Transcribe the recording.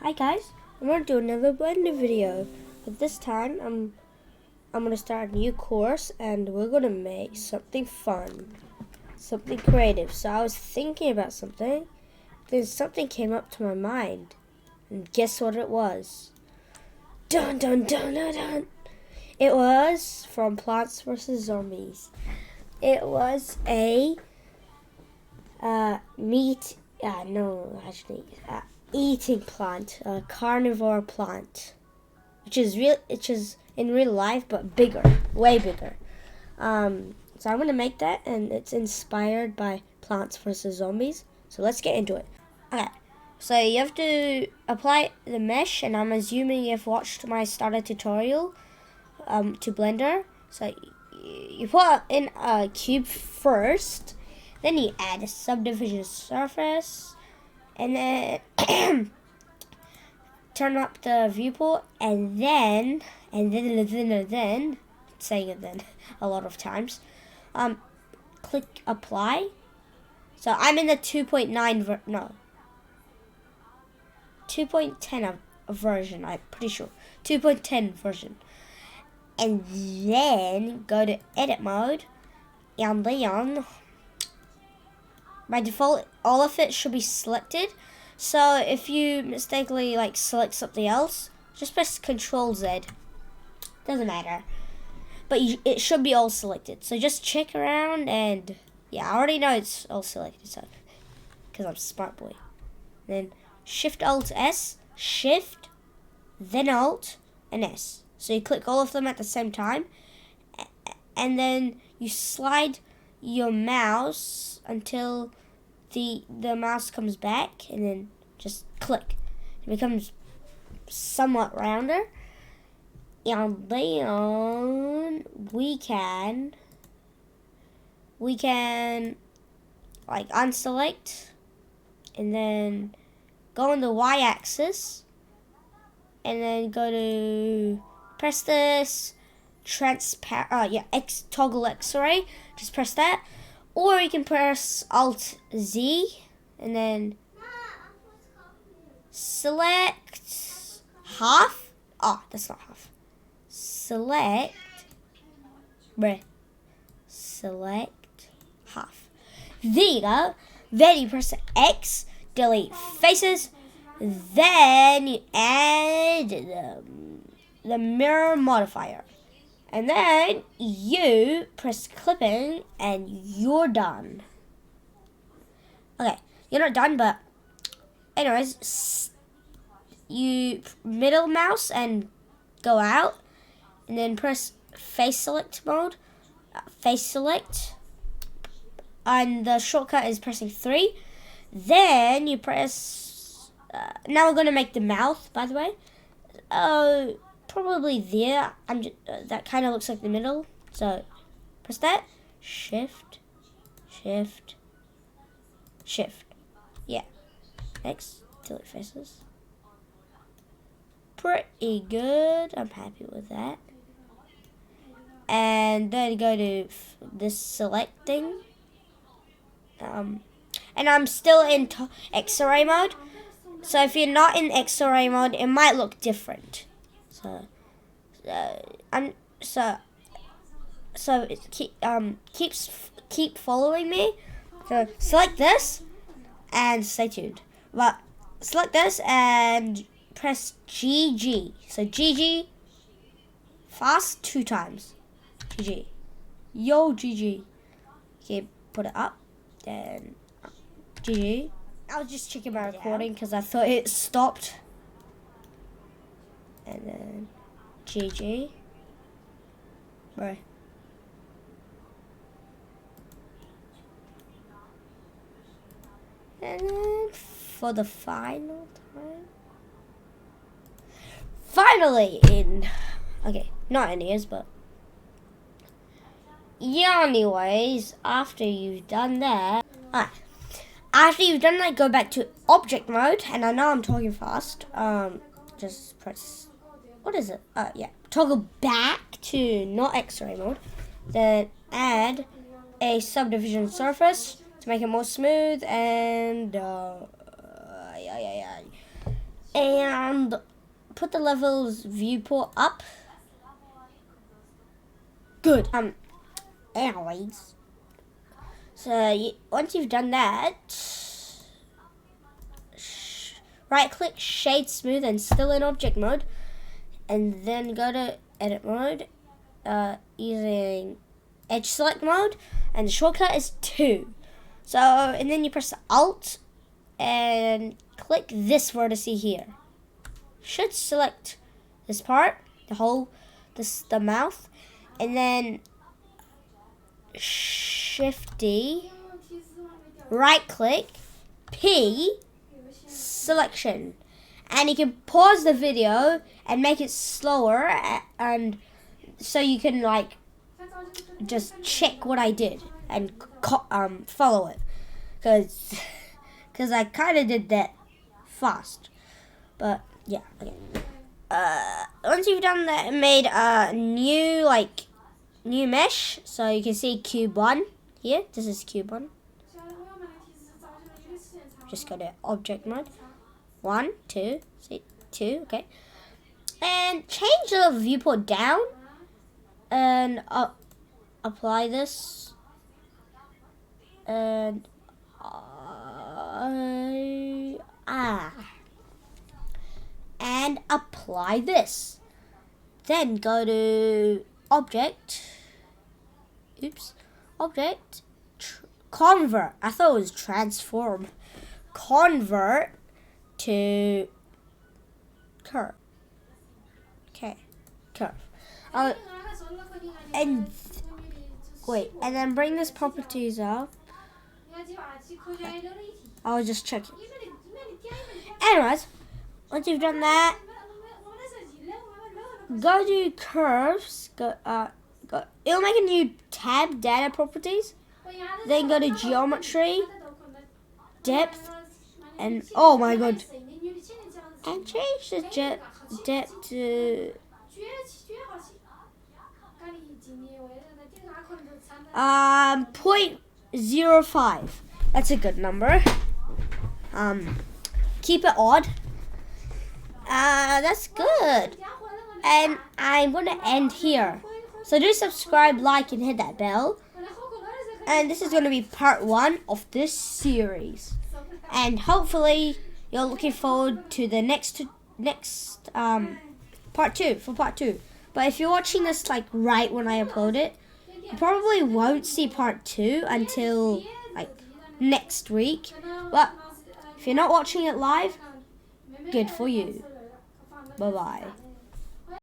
Hi guys, I'm gonna do another blender video, but this time I'm gonna start a new course and we're gonna make something fun, something creative. So I was thinking about something, then something came up to my mind, and guess what it was? Dun dun dun dun dun! It was from Plants vs Zombies. It was a eating plant, a carnivore plant, which is in real life, but bigger, way bigger. So I'm gonna make that, and it's inspired by Plants vs Zombies. So let's get into it. Okay, so you have to apply the mesh, and I'm assuming you've watched my starter tutorial to Blender. So you put in a cube first, then you add a subdivision surface, and then turn up the viewport, and then saying it then a lot of times, click apply. So I'm in the 2.10 version, I'm pretty sure 2.10 version, and then go to edit mode, and then by default all of it should be selected. So if you mistakenly select something else, just press Control Z. Doesn't matter, but it should be all selected. So just check around, and yeah, I already know it's all selected, so because I'm a smart boy. Then Shift Alt S, Shift, then Alt and S. So you click all of them at the same time, and then you slide your mouse until the mouse comes back, and then just click. It becomes somewhat rounder, and then we can unselect, and then go on the y-axis, and then go to press this toggle Xray. Just press that, or you can press Alt Z, and then select half. Oh, that's not half. Select half. There you go. Then you press X, delete faces. Then you add the mirror modifier, and then you press clipping, and you're done. Okay, you're not done, but anyways, you middle mouse and go out, and then press face select mode, face select, and the shortcut is pressing 3. Then you press, now we're going to make the mouth, by the way. Probably there. That kind of looks like the middle. So press that. Shift. Yeah. Next, delete faces. Pretty good. I'm happy with that. And then go to this select thing. And I'm still in Xray mode. So if you're not in Xray mode, it might look different. Keep following me. So select this and stay tuned. But select this and press GG. So GG fast 2 times. GG. Yo, GG. Okay, put it up. Then GG. I was just checking my recording because I thought it stopped. And then GG. Right. And then for the final time. Finally okay, not in ears, but yeah, anyways, after you've done that, after you've done that, go back to object mode, and I know I'm talking fast, just press, what is it? Toggle back to not Xray mode, then add a subdivision surface to make it more smooth, and and put the levels viewport up. Good. Anyways, so once you've done that, right click shade smooth and still in object mode, and then go to edit mode using edge select mode, and the shortcut is 2. So, and then you press Alt and click this vertex here. Should select this part, the mouth, and then Shift D, right click, P, selection, and you can pause the video and make it slower, and so you can like just check what I did and follow it, because I kind of did that fast, but yeah. Okay. Once you've done that, it made a new mesh, so you can see cube 1 here. This is cube 1. Just go to object mode. 1, 2, see 2, okay. And change the viewport down and apply this, and and apply this. Then go to object, convert. I thought it was transform. Convert to curve. Okay, curve. And wait, and then bring this properties up. Okay. I'll just check it. Anyways, once you've done that, go to curves. Go. It'll make a new tab, data properties. Then go to geometry, depth, and oh my god, and change the depth to 0.05. That's a good number. Keep it odd. That's good. And I'm gonna end here. So do subscribe, like, and hit that bell. And this is gonna be part 1 of this series. And hopefully you're looking forward to the next part 2. But if you're watching this like right when I upload it, you probably won't see part 2 until like next week. But if you're not watching it live, good for you. Bye bye.